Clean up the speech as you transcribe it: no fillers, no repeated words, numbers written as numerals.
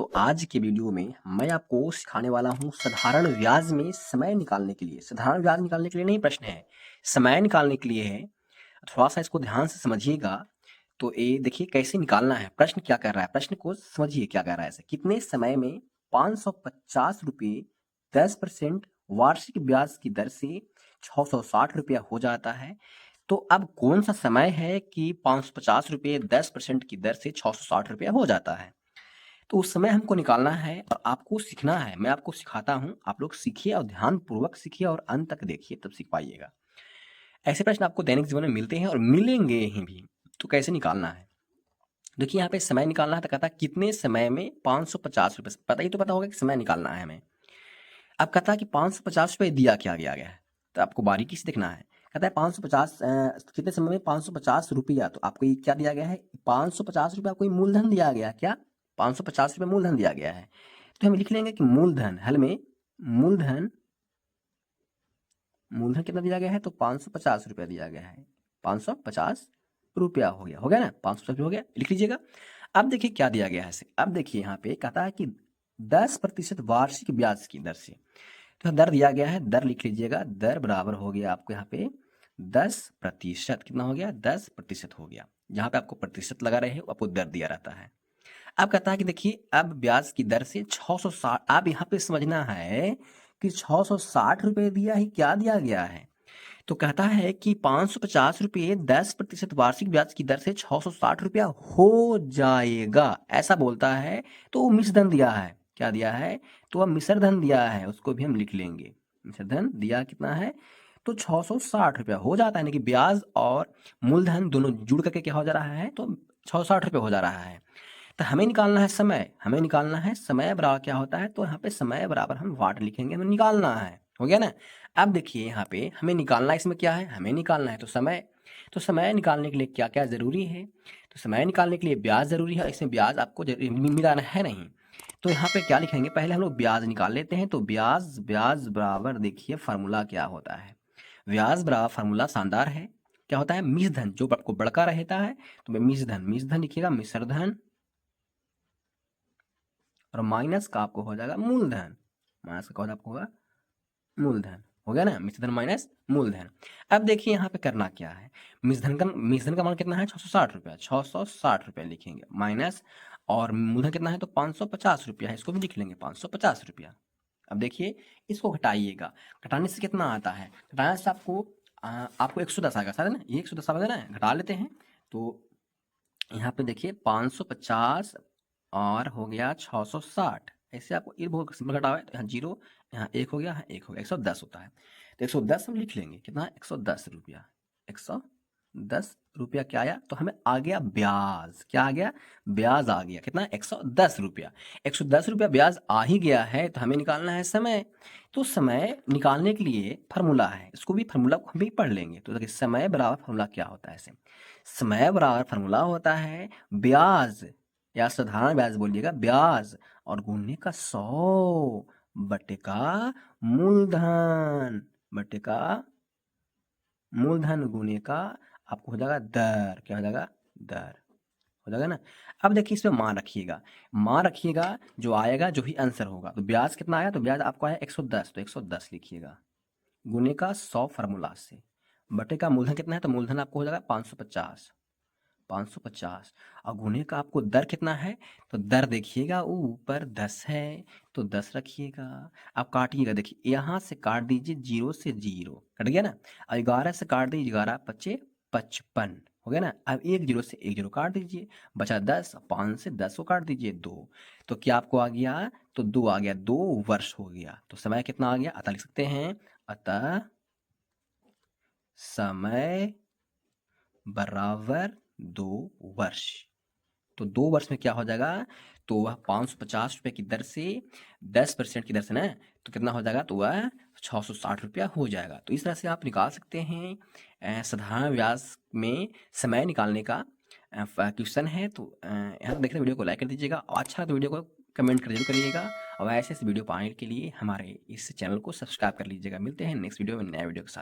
तो आज के वीडियो में मैं आपको सिखाने वाला हूँ साधारण ब्याज में समय निकालने के लिए। साधारण ब्याज निकालने के लिए नहीं प्रश्न है, समय निकालने के लिए है। थोड़ा सा इसको ध्यान से समझिएगा। तो ये देखिए कैसे निकालना है, प्रश्न क्या कर रहा है, प्रश्न को समझिए क्या कर रहा है। ऐसे कितने समय में 550 रुपये 10% वार्षिक ब्याज की दर से 660 रुपया हो जाता है। तो अब कौन सा समय है कि 550 रुपये 10% की दर से 660 रुपया हो जाता है। तो उस समय हमको निकालना है और आपको सीखना है। मैं आपको सिखाता हूँ, आप लोग सीखिए और ध्यानपूर्वक सीखिए और अंत तक देखिए, तब सीख पाइएगा। ऐसे प्रश्न आपको दैनिक जीवन में मिलते हैं और मिलेंगे ही भी। तो कैसे निकालना है, देखिए यहाँ पे समय निकालना है। तो कहता है कितने समय में 550 रुपये, पता ही तो पता होगा कि समय निकालना है हमें। अब कहता है कि 550 रुपये दिया क्या गया गया है, तो आपको बारीकी से देखना है। कहता है 550 कितने समय में 550 रुपया, तो आपको ये क्या दिया गया है, 550 रुपया कोई मूलधन दिया गया क्या, 550 रुपये मूलधन दिया गया है। तो हम लिख लेंगे कि मूलधन, हल में मूलधन, मूलधन कितना दिया गया है, तो 550 रुपया दिया गया है। 550 रुपया हो गया ना, 550 रुपया हो गया, लिख लीजिएगा। अब देखिए क्या दिया गया है इसे। अब देखिए यहाँ पे कहता है कि 10% वार्षिक ब्याज की दर से, तो दर दिया गया है, दर लिख लीजिएगा। दर बराबर हो गया आपको यहाँ पे 10%, कितना हो गया, 10% हो गया। जहाँ पे आपको प्रतिशत लगा रहे आपको दर दिया रहता है। अब कहता है कि देखिए अब ब्याज की दर से 660, आप यहाँ पे समझना है कि 660 रुपये दिया ही क्या दिया गया है। तो कहता है कि 550 रुपये 10% वार्षिक ब्याज की दर से 660 रुपया हो जाएगा, ऐसा बोलता है। तो वो मिश्रधन दिया है, क्या दिया है, तो वह मिश्रधन दिया है, उसको भी हम लिख लेंगे। मिश्रधन दिया कितना है, तो 660 रुपया हो जाता है। यानी कि ब्याज और मूलधन दोनों जुड़ करके क्या हो जा रहा है, तो 660 रुपये हो जा रहा है। तो हमें निकालना है समय, हमें निकालना है समय बराबर क्या होता है, तो यहाँ पे समय बराबर हम वाट लिखेंगे, हमें निकालना है, हो गया ना। अब देखिए यहाँ पे हमें निकालना इसमें क्या है, हमें निकालना है तो समय। तो समय निकालने के लिए क्या क्या जरूरी है, तो समय निकालने के लिए ब्याज जरूरी है। इसमें ब्याज आपको मिलाना है नहीं, तो यहाँ पे क्या लिखेंगे, पहले हम लोग ब्याज निकाल लेते हैं। तो ब्याज, ब्याज बराबर देखिए फार्मूला क्या होता है, ब्याज बराबर फार्मूला शानदार है। क्या होता है, मिश्रधन जो आपको बड़का रहता है, तो मिश्रधन, मिश्रधन लिखिएगा, मिश्रधन और माइनस का आपको हो जाएगा मूलधन, माइनस का कौन आपको होगा, मूलधन, हो गया ना, मिश्रधन माइनस मूलधन। अब देखिए यहाँ पे करना क्या है, मिश्रधन का मान कितना है, 660 रुपया, 660 रुपया लिखेंगे माइनस, और मूलधन कितना है, तो 550 रुपया है, इसको भी लिख लेंगे 550 रुपया। अब देखिए इसको घटाइएगा, घटाने से कितना आता है, घटाने से आपको 110 आएगा, सारे ना, ये 110 आएगा ना, घटा लेते हैं। तो यहाँ पे देखिए 550 और हो गया 660, ऐसे आपको ये बहुत सिंपल घटावा है। तो यहाँ जीरो, यहाँ एक हो गया, यहाँ एक हो गया, 110 होता है। तो 110 हम लिख लेंगे, कितना है, 110 रुपया, 110 रुपया क्या आया, तो हमें आ गया ब्याज, क्या आ गया, ब्याज आ गया, कितना, 110 रुपया। 110 रुपया ब्याज आ ही गया है, तो हमें निकालना है समय। तो समय निकालने के लिए फार्मूला है, इसको भी फार्मूला को हम भी पढ़ लेंगे। तो देखिए समय बराबर फार्मूला क्या होता है, ऐसे समय बराबर फार्मूला होता है ब्याज, या साधारण ब्याज बोलिएगा, ब्याज और गुणने का 100 बटे का मूलधन, बटे का मूलधन गुणे का आपको हो जाएगा दर, क्या हो जाएगा, दर, हो जाएगा ना। अब देखिए इसमें मान रखिएगा, मान रखिएगा, जो आएगा जो भी आंसर होगा। तो ब्याज कितना आया, तो ब्याज आपको आया 110, तो 110 लिखिएगा गुणे का 100 फार्मूला से, बटे का मूलधन कितना है, तो मूलधन आपको हो जाएगा 550, 550, और गुणे का आपको दर कितना है, तो दर देखिएगा ऊपर 10 है, तो 10 रखिएगा। अब काटिएगा, देखिए यहाँ से काट दीजिए, जीरो से जीरो कट गया ना, और 11 से काट दीजिए, 11 पच्चे 55, हो गया ना। अब एक जीरो से एक जीरो काट दीजिए, बचा 10, 5 से 10 को काट दीजिए 2, तो क्या आपको आ गया, तो 2 आ गया, 2 वर्ष हो गया। तो समय कितना आ गया, अतः लिख सकते हैं, अतः समय बराबर 2 वर्ष। तो 2 वर्ष में क्या हो जाएगा, तो वह 550 रुपये की दर से 10% की दर से ना, तो कितना हो जाएगा, तो वह 660 रुपया हो जाएगा। तो इस तरह से आप निकाल सकते हैं। साधारण ब्याज में समय निकालने का क्वेश्चन है। तो यहाँ तक देखते वीडियो को लाइक कर दीजिएगा, और अच्छा तो वीडियो को कमेंट कर जरूर करिएगा, और ऐसे वीडियो पाने के लिए हमारे इस चैनल को सब्सक्राइब कर लीजिएगा। मिलते हैं नेक्स्ट वीडियो में नया वीडियो के साथ।